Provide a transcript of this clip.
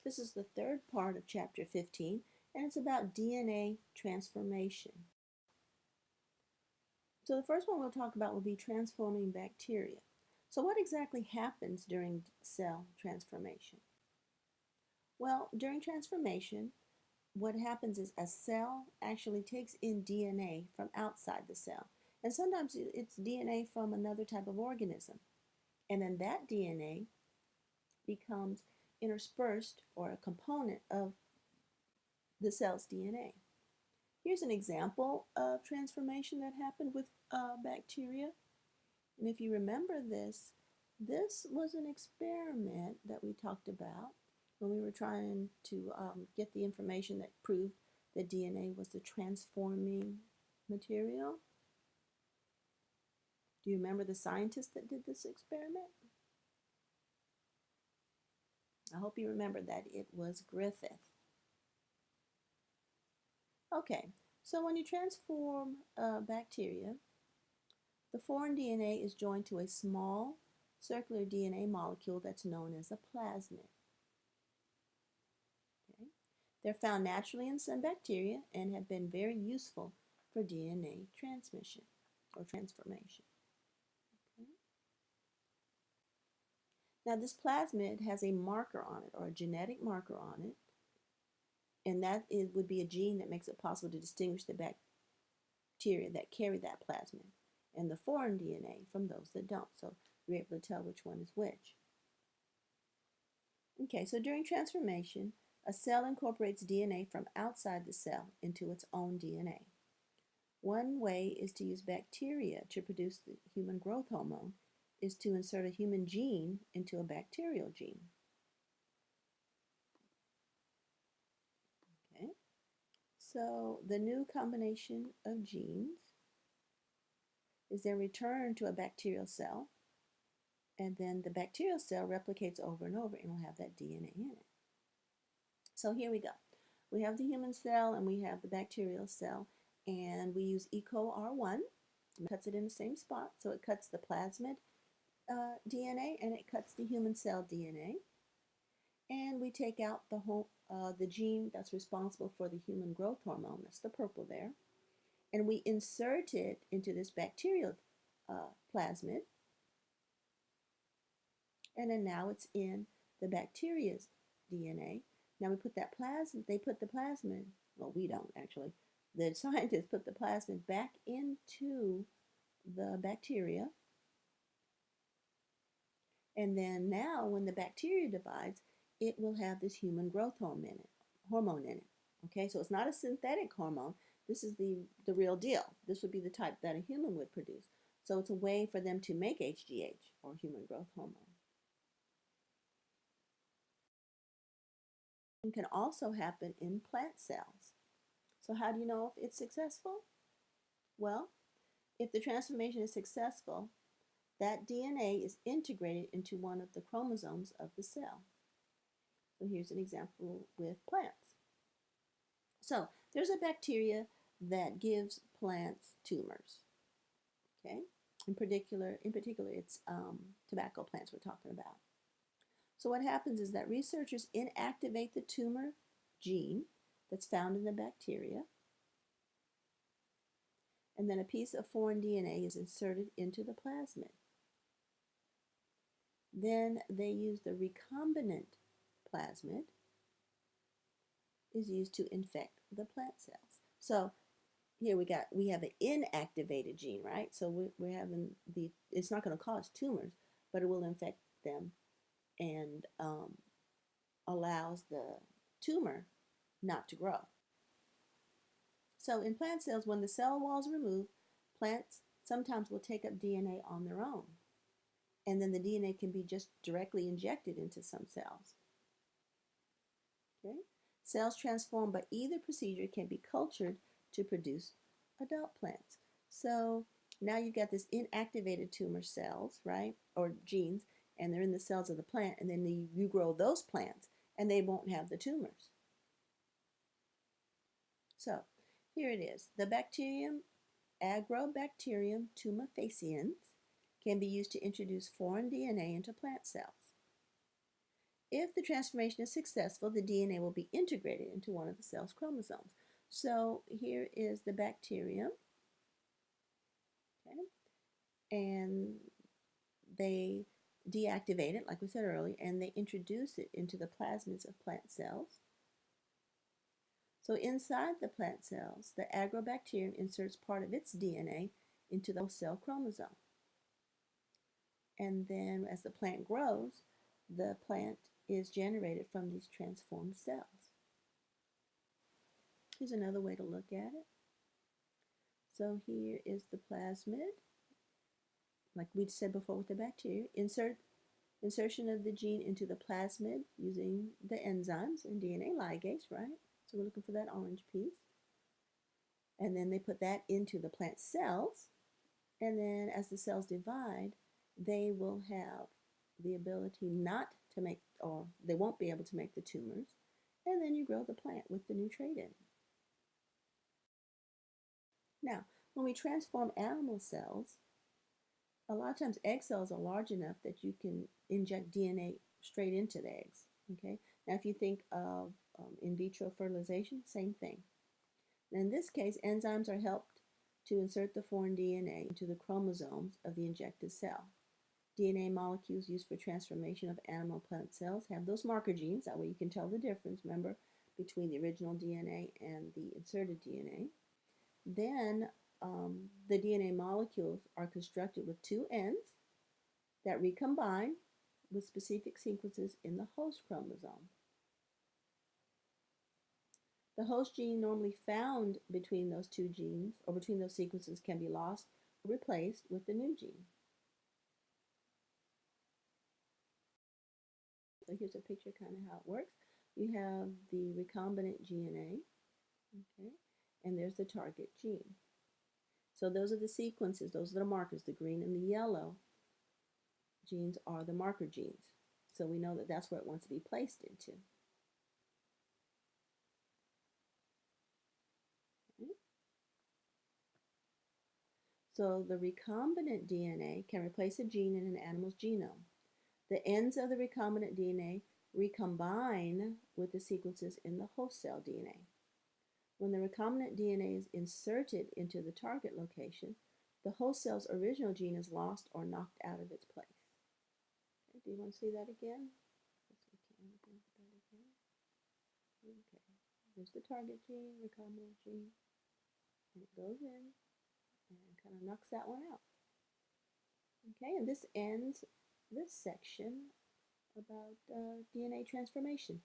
This is the third part of chapter 15, and it's about DNA transformation. So the first one we'll talk about will be transforming bacteria. So what exactly happens during cell transformation? Well, during transformation, what happens is a cell actually takes in DNA from outside the cell. And sometimes it's DNA from another type of organism. And then that DNA becomes interspersed or a component of the cell's DNA. Here's an example of transformation that happened with bacteria. And if you remember this, this was an experiment that we talked about when we were trying to get the information that proved that DNA was the transforming material. Do you remember the scientist that did this experiment? I hope you remember that it was Griffith. Okay, so when you transform bacteria, the foreign DNA is joined to a small circular DNA molecule that's known as a plasmid. Okay. They're found naturally in some bacteria and have been very useful for DNA transmission or transformation. Okay. Now this plasmid has a marker on it, or a genetic marker on it, and that would be a gene that makes it possible to distinguish the bacteria that carry that plasmid and the foreign DNA from those that don't. So you're able to tell which one is which. Okay, so during transformation, a cell incorporates DNA from outside the cell into its own DNA. One way is to use bacteria to produce the human growth hormone is to insert a human gene into a bacterial gene. Okay, so the new combination of genes is then returned to a bacterial cell, and then the bacterial cell replicates over and over and will have that DNA in it. So here we go. We have the human cell and we have the bacterial cell, and we use EcoR1. It cuts it in the same spot, so it cuts the plasmid DNA and it cuts the human cell DNA. And we take out the gene that's responsible for the human growth hormone, that's the purple there, and we insert it into this bacterial plasmid, and then now it's in the bacteria's DNA. Now we put that plasmid, they put the plasmid, well, we don't actually, the scientists put the plasmid back into the bacteria, and then now when the bacteria divides, it will have this human growth hormone in it. Okay, so it's not a synthetic hormone. This is the real deal. This would be the type that a human would produce. So it's a way for them to make HGH, or human growth hormone. It can also happen in plant cells. So how do you know if it's successful? Well, if the transformation is successful, that DNA is integrated into one of the chromosomes of the cell. So here's an example with plants. So there's a bacteria that gives plants tumors. Okay, in particular it's tobacco plants we're talking about. So what happens is that researchers inactivate the tumor gene that's found in the bacteria, and then a piece of foreign DNA is inserted into the plasmid. Then they use the recombinant plasmid is used to infect the plant cells. So here we have an inactivated gene, right? So we're having it's not going to cause tumors, but it will infect them and allows the tumor not to grow. So in plant cells, when the cell walls are removed, plants sometimes will take up DNA on their own. And then the DNA can be just directly injected into some cells. Okay? Cells transformed by either procedure can be cultured to produce adult plants. So now you've got this inactivated tumor cells, right, or genes, and they're in the cells of the plant, and then you grow those plants, and they won't have the tumors. So here it is. The bacterium Agrobacterium tumefaciens can be used to introduce foreign DNA into plant cells. if the transformation is successful, the DNA will be integrated into one of the cell's chromosomes. So here is the bacterium, okay, and they deactivate it, like we said earlier, and they introduce it into the plasmids of plant cells. So inside the plant cells, the agrobacterium inserts part of its DNA into the cell chromosome. And then as the plant grows, the plant is generated from these transformed cells. Here's another way to look at it. So here is the plasmid, like we said before with the bacteria. Insertion of the gene into the plasmid using the enzymes and DNA ligase, right? So we're looking for that orange piece. And then they put that into the plant cells. And then as the cells divide, they will have the ability not to make, or they won't be able to make the tumors. And then you grow the plant with the new trait in. Now, when we transform animal cells, a lot of times egg cells are large enough that you can inject DNA straight into the eggs. Okay. Now, if you think of in vitro fertilization, same thing. In this case, enzymes are helped to insert the foreign DNA into the chromosomes of the injected cell. DNA molecules used for transformation of animal plant cells have those marker genes. That way you can tell the difference, remember, between the original DNA and the inserted DNA. Then the DNA molecules are constructed with two ends that recombine with specific sequences in the host chromosome. The host gene normally found between those two genes or between those sequences can be lost or replaced with the new gene. So here's a picture kind of how it works. You have the recombinant DNA, okay, and there's the target gene. So those are the sequences, those are the markers, the green and the yellow genes are the marker genes. So we know that that's where it wants to be placed into. Okay. So the recombinant DNA can replace a gene in an animal's genome. The ends of the recombinant DNA recombine with the sequences in the host cell DNA. When the recombinant DNA is inserted into the target location, the host cell's original gene is lost or knocked out of its place. Okay, do you want to see that again? Yes, we can. Okay, there's the target gene, recombinant gene, and it goes in and kind of knocks that one out. Okay, and this ends this section about DNA transformation.